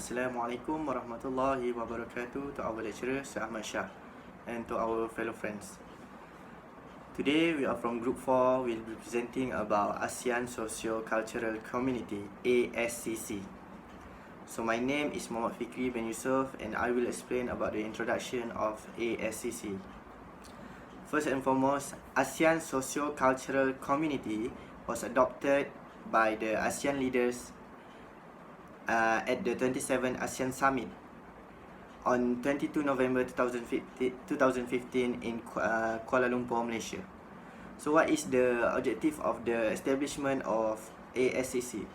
Assalamualaikum warahmatullahi wabarakatuh to our lecturer Sir Ahmad Shah and to our fellow friends. Today we are from Group 4. We'll be presenting about ASEAN Socio-Cultural Community, ASCC. So my name is Muhammad Fikri bin Yusuf and I will explain about the introduction of ASCC. First and foremost, ASEAN Socio-Cultural Community was adopted by the ASEAN leaders at the 27th ASEAN Summit on 22 November 2015 in Kuala Lumpur, Malaysia. So what is the objective of the establishment of ASCC?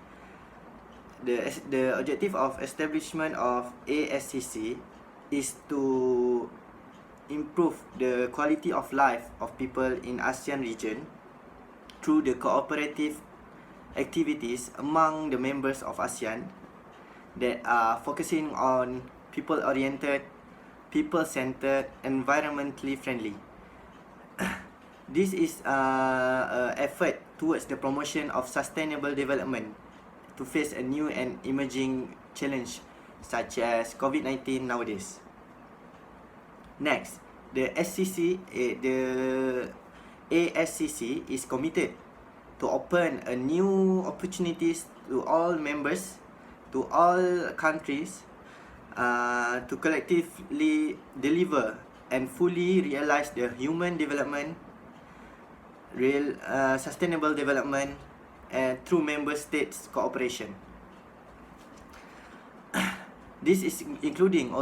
The objective of establishment of ASCC is to improve the quality of life of people in ASEAN region through the cooperative activities among the members of ASEAN that are focusing on people-oriented, people-centered, environmentally friendly. This is an effort towards the promotion of sustainable development to face a new and emerging challenge such as COVID-19 nowadays. Next, the ASCC is committed to open a new opportunities to all members, to all countries, to collectively deliver and fully realize the human development, sustainable development, through member states cooperation. This is including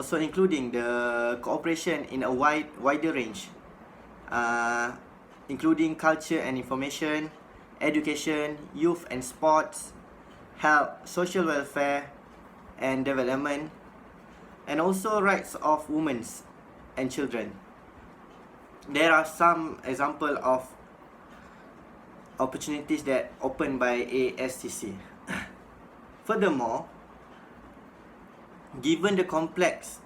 the cooperation in a wider range, including culture and information, education, youth and sports, health, social welfare and development, and also rights of women and children. There are some examples of opportunities that opened by ASCC. Furthermore, given the complex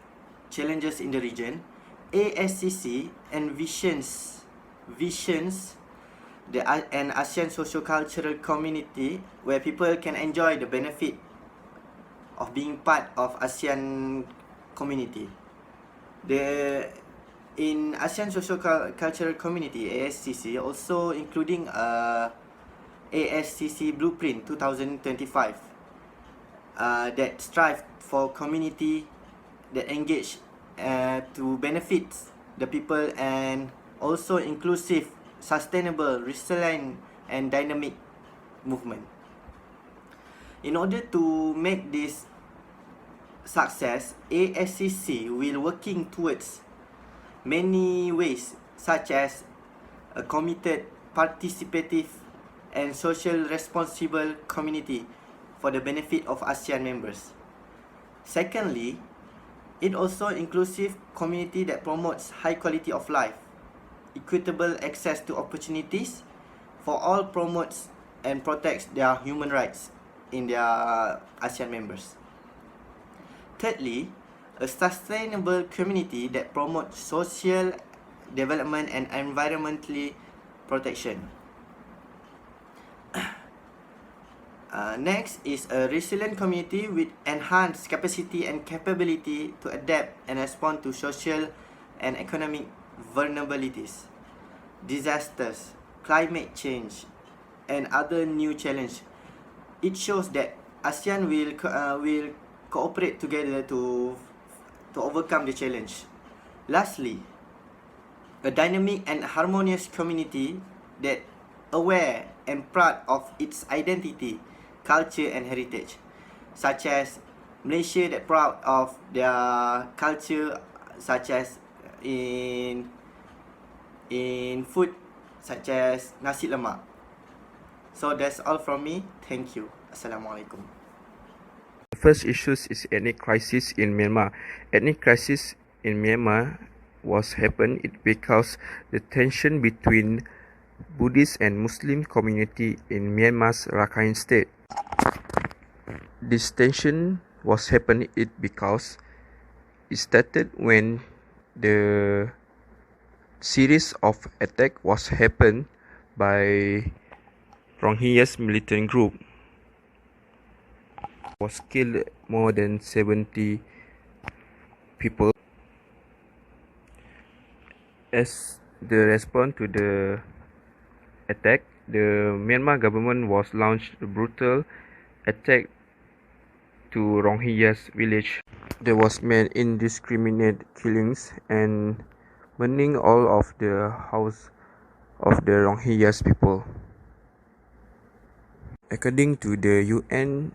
challenges in the region, ASCC envisions an ASEAN socio-cultural community where people can enjoy the benefit of being part of ASEAN community. In ASEAN socio-cultural community, ASCC, also including ASCC Blueprint 2025 that strive for community that engage to benefit the people and also inclusive, sustainable, resilient and dynamic movement. In order to make this success, ASCC will working towards many ways such as a committed, participative and social responsible community for the benefit of ASEAN members. Secondly, it also inclusive community that promotes high quality of life, equitable access to opportunities for all, promotes and protects their human rights in their ASEAN members. Thirdly, a sustainable community that promotes social development and environmentally protection. Next is a resilient community with enhanced capacity and capability to adapt and respond to social and economic vulnerabilities, disasters, climate change, and other new challenges. It shows that ASEAN will cooperate together to overcome the challenge. Lastly, a dynamic and harmonious community that aware and proud of its identity, culture and heritage, such as Malaysia that proud of their culture, such as in food such as nasi lemak. So that's all from me. Thank you. Assalamualaikum. The first issue is ethnic crisis in Myanmar. Ethnic crisis in Myanmar was happened because the tension between Buddhist and Muslim community in Myanmar's Rakhine state. This tension was happened because it started when the series of attack was happened by Rohingya's militant group. was killed more than 70 people. As the response to the attack, the Myanmar government was launched a brutal attack to Rohingyas village. There was made indiscriminate killings and burning all of the house of the Rohingyas people. According to the UN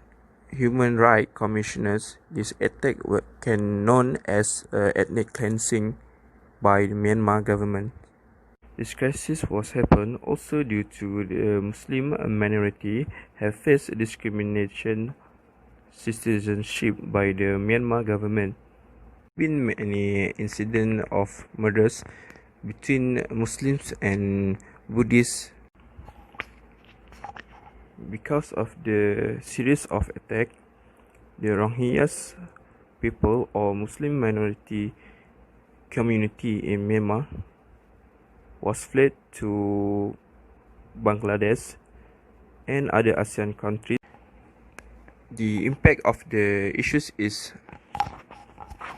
Human Rights Commissioners, this attack can known as ethnic cleansing by the Myanmar government. This crisis was happened also due to the Muslim minority have faced discrimination citizenship by the Myanmar government. Been many incidents of murders between Muslims and Buddhists. Because of the series of attacks, the Rohingyas people or Muslim minority community in Myanmar was fled to Bangladesh and other ASEAN countries. The impact of the issues is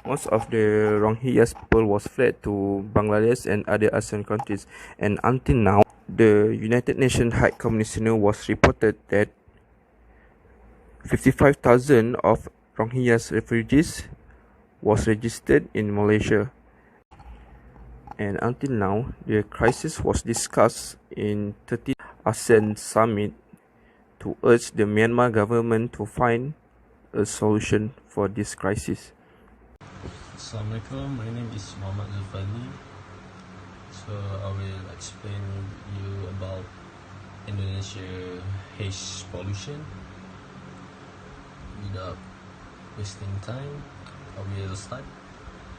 most of the Rohingyas people was fled to Bangladesh and other ASEAN countries, and until now the United Nations High Commissioner was reported that 55,000 of Rohingyas refugees was registered in Malaysia. And until now, the crisis was discussed in 30th ASEAN Summit to urge the Myanmar government to find a solution for this crisis. Assalamualaikum, my name is Muhammad Zulfali. So I will explain you about Indonesia haze pollution. Without wasting time, I will start.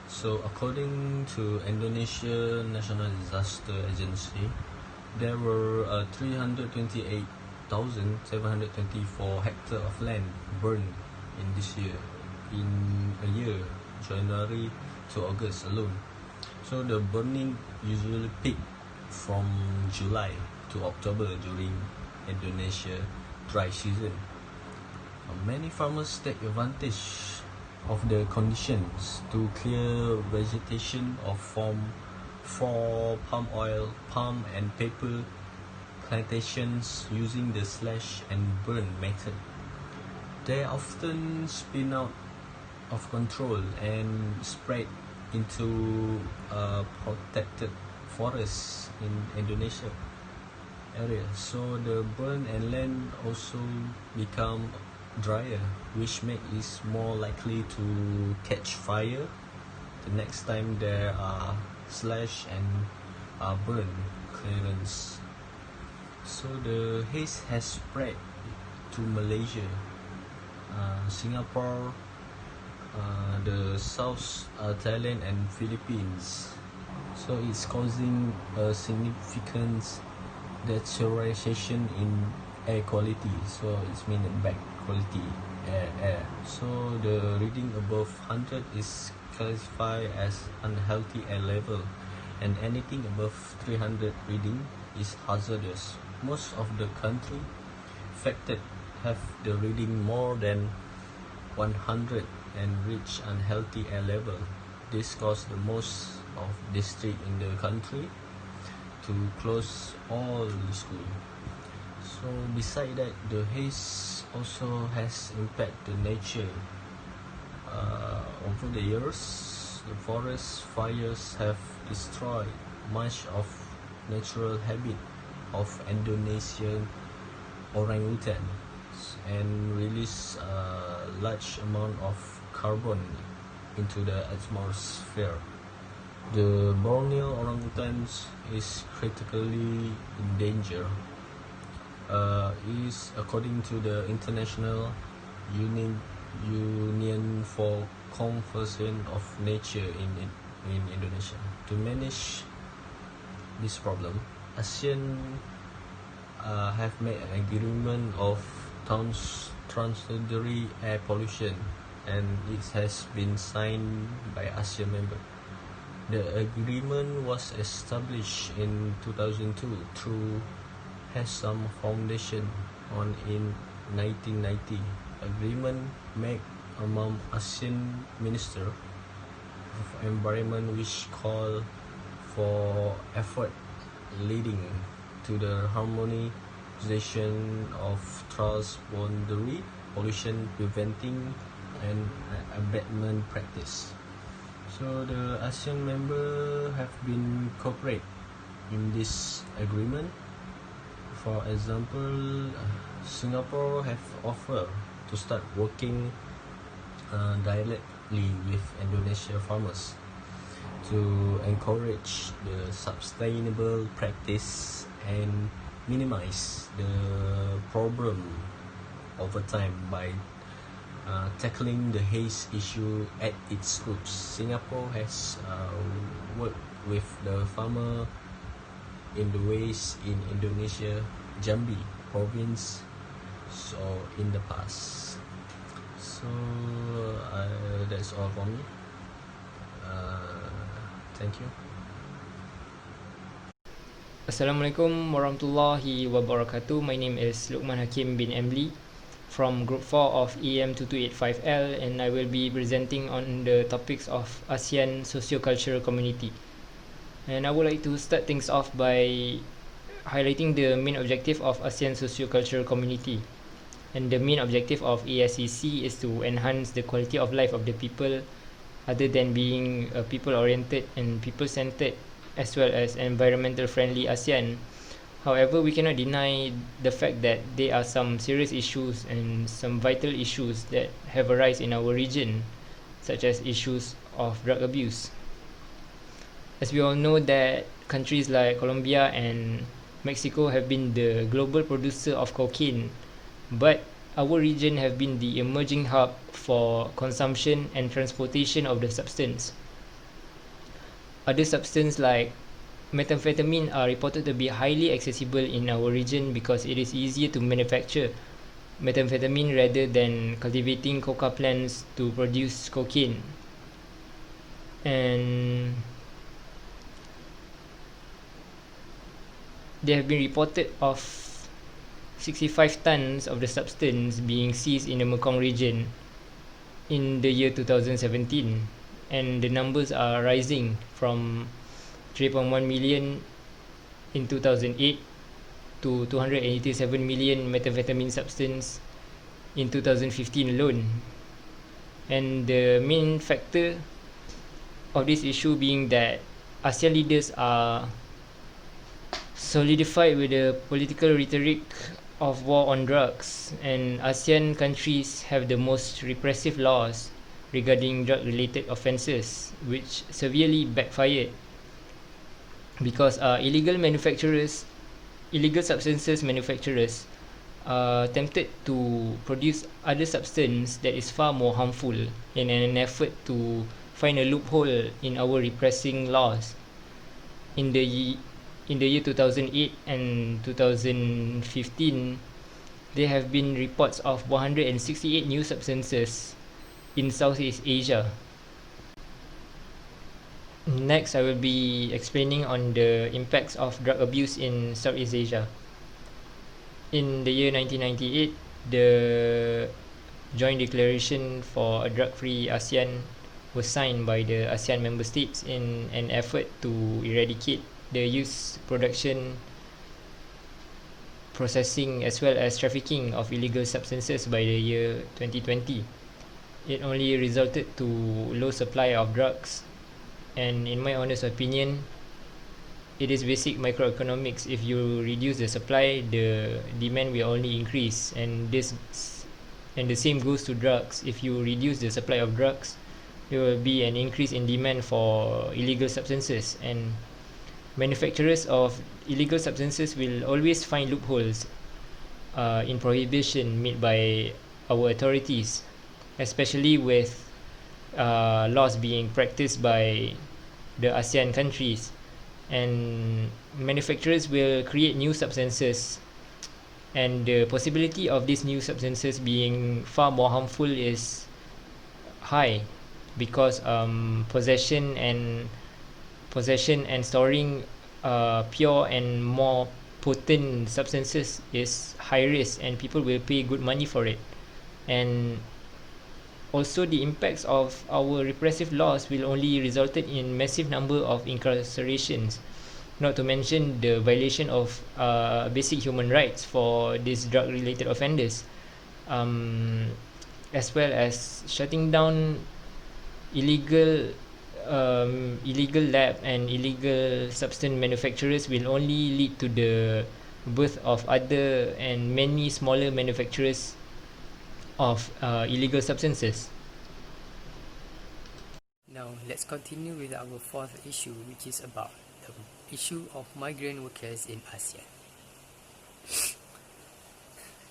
So according to Indonesia National Disaster Agency, there were 328,724 hectares of land burned in this year, in a year, January to August alone. So the burning usually peak from July to October during Indonesia dry season. Many farmers take advantage of the conditions to clear vegetation for palm oil, palm and paper plantations using the slash and burn method. They often spin out of control and spread into protected forests in Indonesia area. So the burn and land also become drier, which makes it more likely to catch fire the next time there are slash and burn clearance. So the haze has spread to Malaysia, Singapore, the South Thailand and Philippines. So it's causing a significant deterioration in air quality. So it's meaning bad quality air. So the reading above 100 is classified as unhealthy air level, and anything above 300 reading is hazardous. Most of the country affected have the reading more than 100 and reach unhealthy air level. This caused the most of districts in the country to close all the school. So beside that, the haze also has impacted the nature. Over the years, the forest fires have destroyed much of natural habitat of Indonesian orangutan and release a large amount of carbon into the atmosphere. The Borneo orangutans is critically in danger. Is according to the International Union for Conservation of Nature in Indonesia. To manage this problem, ASEAN have made an agreement of transitory air pollution, and it has been signed by ASEAN members. The agreement was established in 2002 through has some foundation in 1990 agreement made among ASEAN Minister of Environment which call for effort leading to the harmonization of transboundary pollution preventing and abatement practice. So the ASEAN member have been cooperate in this agreement. For example, Singapore have offered to start working directly with Indonesia farmers to encourage the sustainable practice and minimize the problem over time by tackling the haze issue at its roots. Singapore has worked with the farmer in the ways in Indonesia, Jambi province, so in the past. So that's all for me. Thank you. Assalamualaikum warahmatullahi wabarakatuh. My name is Luqman Hakim bin Emli from Group 4 of EM2285L, and I will be presenting on the topics of ASEAN Sociocultural Community. And I would like to start things off by highlighting the main objective of ASEAN Sociocultural Community. And the main objective of ASEC is to enhance the quality of life of the people, other than being a people-oriented and people-centered, as well as environmental-friendly ASEAN. However, we cannot deny the fact that there are some serious issues and some vital issues that have arisen in our region, such as issues of drug abuse. As we all know that countries like Colombia and Mexico have been the global producer of cocaine, but our region have been the emerging hub for consumption and transportation of the substance. Other substances like methamphetamine are reported to be highly accessible in our region because it is easier to manufacture methamphetamine rather than cultivating coca plants to produce cocaine. And there have been reported of 65 tons of the substance being seized in the Mekong region in the year 2017, and the numbers are rising from 3.1 million in 2008 to 287 million methamphetamine substance in 2015 alone. And the main factor of this issue being that ASEAN leaders are solidified with the political rhetoric of war on drugs, and ASEAN countries have the most repressive laws regarding drug-related offences, which severely backfired because illegal substances manufacturers are tempted to produce other substance that is far more harmful in an effort to find a loophole in our repressing laws. In the year 2008 and 2015, there have been reports of 168 new substances in Southeast Asia. Next, I will be explaining on the impacts of drug abuse in Southeast Asia. In the year 1998, the Joint Declaration for a Drug-Free ASEAN was signed by the ASEAN member states in an effort to eradicate the use, production, processing, as well as trafficking of illegal substances by the year 2020. It only resulted to low supply of drugs, and in my honest opinion, it is basic microeconomics. If you reduce the supply, the demand will only increase, and the same goes to drugs. If you reduce the supply of drugs, there will be an increase in demand for illegal substances, and manufacturers of illegal substances will always find loopholes in prohibition made by our authorities, especially with laws being practiced by the ASEAN countries. And manufacturers will create new substances, and the possibility of these new substances being far more harmful is high because possession and storing pure and more potent substances is high risk and people will pay good money for it. And also the impacts of our repressive laws will only resulted in massive number of incarcerations, not to mention the violation of basic human rights for these drug related offenders, um, as well as shutting down illegal illegal lab and illegal substance manufacturers will only lead to the birth of other and many smaller manufacturers of illegal substances. Now, let's continue with our fourth issue, which is about the issue of migrant workers in ASEAN.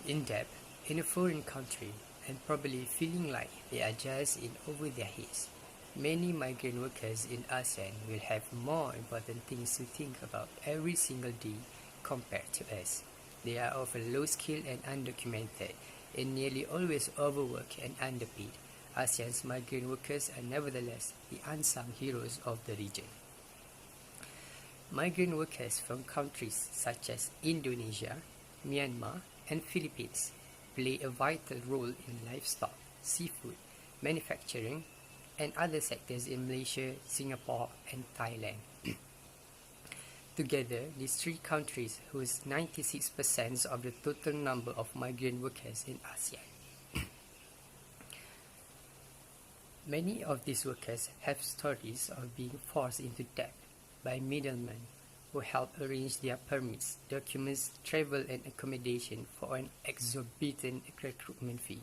In depth, in a foreign country, and probably feeling like they are just in over their heads, many migrant workers in ASEAN will have more important things to think about every single day compared to us. They are often low-skilled and undocumented, and nearly always overworked and underpaid. ASEAN's migrant workers are nevertheless the unsung heroes of the region. Migrant workers from countries such as Indonesia, Myanmar, and Philippines play a vital role in livestock, seafood, manufacturing, and other sectors in Malaysia, Singapore, and Thailand. Together, these three countries host 96% of the total number of migrant workers in ASEAN. Many of these workers have stories of being forced into debt by middlemen who help arrange their permits, documents, travel and accommodation for an exorbitant recruitment fee.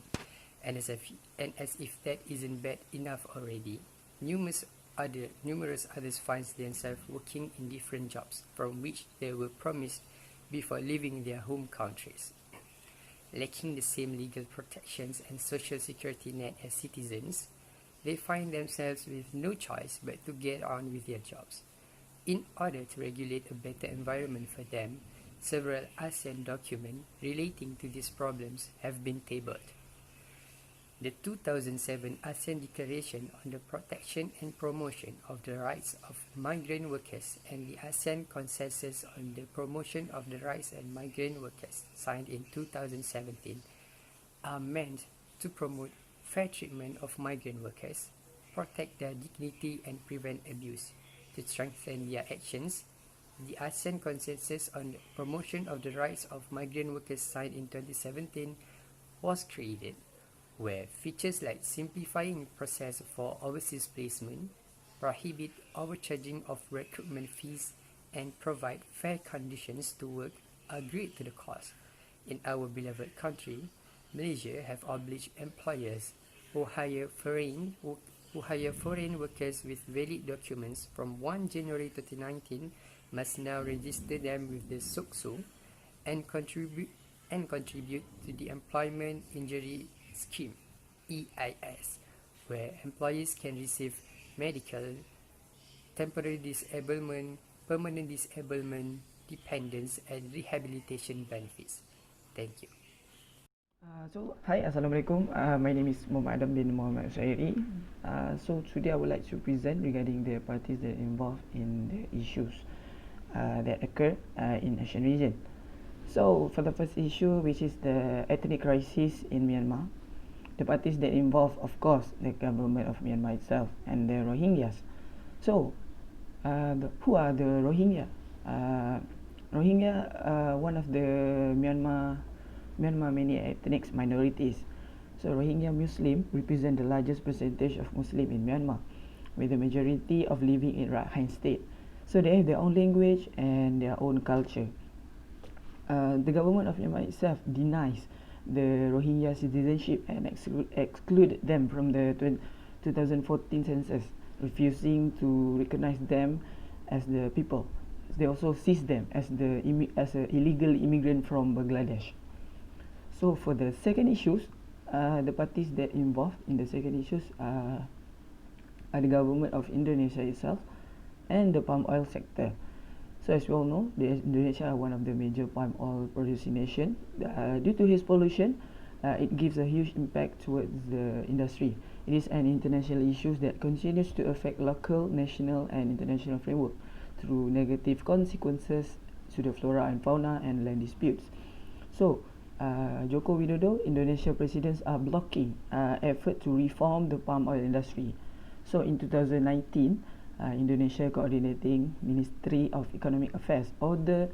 And as if that isn't bad enough already, numerous others find themselves working in different jobs from which they were promised before leaving their home countries. Lacking the same legal protections and social security net as citizens, they find themselves with no choice but to get on with their jobs. In order to regulate a better environment for them, several ASEAN documents relating to these problems have been tabled. The 2007 ASEAN Declaration on the Protection and Promotion of the Rights of Migrant Workers and the ASEAN Consensus on the Promotion of the Rights of Migrant Workers, signed in 2017, are meant to promote fair treatment of migrant workers, protect their dignity and prevent abuse. To strengthen their actions, the ASEAN Consensus on the Promotion of the Rights of Migrant Workers, signed in 2017, was created, where features like simplifying the process for overseas placement, prohibit overcharging of recruitment fees, and provide fair conditions to work agreed to the cost. In our beloved country, Malaysia have obliged employers who hire foreign workers with valid documents from 1 January 2019 must now register them with the SOCSO and contribute to the Employment Injury Scheme (EIS), where employees can receive medical, temporary disablement, permanent disablement, dependence, and rehabilitation benefits. Thank you. Hi, Assalamualaikum. My name is Muhammad Adam bin Muhammad Syairi. So today I would like to present regarding the parties that are involved in the issues that occur in ASEAN region. So for the first issue, which is the ethnic crisis in Myanmar, the parties that involve, of course, the government of Myanmar itself and the Rohingyas. So who are the Rohingya? Rohingya, one of the Myanmar many ethnic minorities. So Rohingya Muslim represent the largest percentage of Muslim in Myanmar, with the majority of living in Rakhine State. So they have their own language and their own culture. The government of Myanmar itself denies the Rohingya citizenship and exclude them from the 2014 census, refusing to recognize them as the people. They also sees them as an illegal immigrant from Bangladesh. So for the second issues, the parties that involved in the second issues are the government of Indonesia itself and the palm oil sector. So as we all know, Indonesia are one of the major palm oil producing nation. Due to its pollution, it gives a huge impact towards the industry. It is an international issue that continues to affect local, national and international framework through negative consequences to the flora and fauna and land disputes. So, Joko Widodo, Indonesia presidents are blocking effort to reform the palm oil industry. So, in 2019, Indonesia Coordinating Ministry of Economic Affairs ordered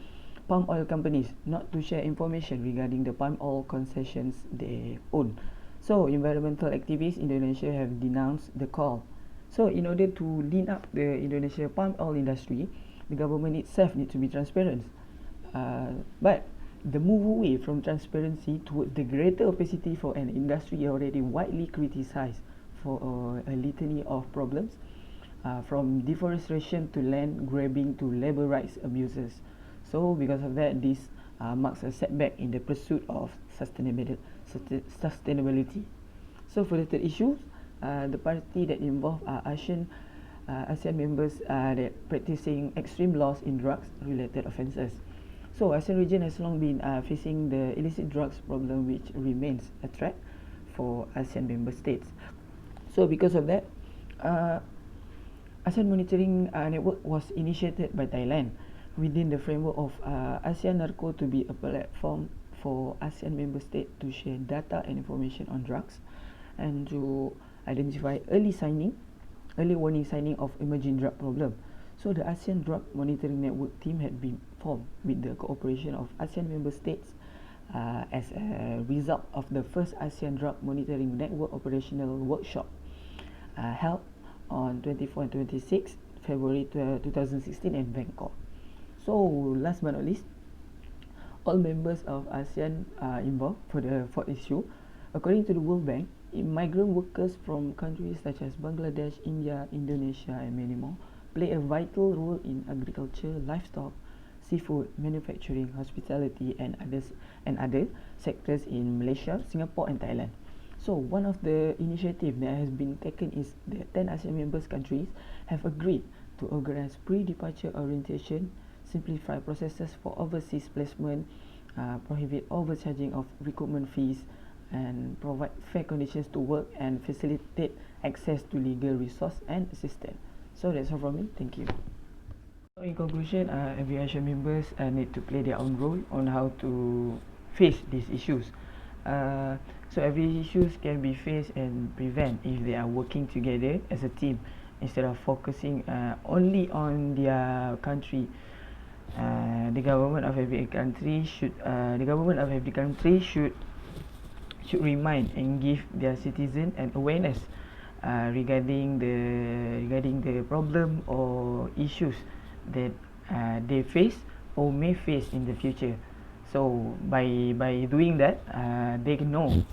palm oil companies not to share information regarding the palm oil concessions they own. So, environmental activists in Indonesia have denounced the call. So, in order to lean up the Indonesia palm oil industry, the government itself needs to be transparent. But the move away from transparency towards the greater opacity for an industry already widely criticized for a litany of problems, from deforestation to land grabbing to labor rights abuses. So because of that, this marks a setback in the pursuit of sustainability. So for the third issue, the party that involved are ASEAN members that practicing extreme laws in drugs-related offences. So ASEAN region has long been facing the illicit drugs problem, which remains a threat for ASEAN member states. So because of that, ASEAN monitoring network was initiated by Thailand within the framework of ASEAN Narco to be a platform for ASEAN member states to share data and information on drugs and to identify early warning signing of emerging drug problem. So the ASEAN Drug Monitoring Network team had been formed with the cooperation of ASEAN member states as a result of the first ASEAN Drug Monitoring Network operational workshop held on 24 and 26 February 2016 in Bangkok. So last but not least, all members of ASEAN are involved for the fourth issue. According to the World Bank, migrant workers from countries such as Bangladesh, India, Indonesia and many more play a vital role in agriculture, livestock, seafood, manufacturing, hospitality and other sectors in Malaysia, Singapore and Thailand. So one of the initiatives that has been taken is the 10 ASEAN members countries have agreed to organize pre-departure orientation, simplify processes for overseas placement, prohibit overcharging of recruitment fees, and provide fair conditions to work and facilitate access to legal resource and assistance. So that's all from me. Thank you. So in conclusion, every ASEAN members need to play their own role on how to face these issues. So every issues can be faced and prevent if they are working together as a team instead of focusing only on their country. The government of every country should remind and give their citizens an awareness regarding the problem or issues that they face or may face in the future. So by doing that, they know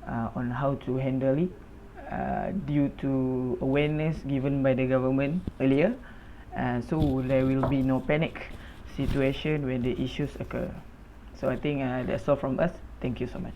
on how to handle it due to awareness given by the government earlier. So there will be no panic situation when the issues occur. So I think that's all from us. Thank you so much.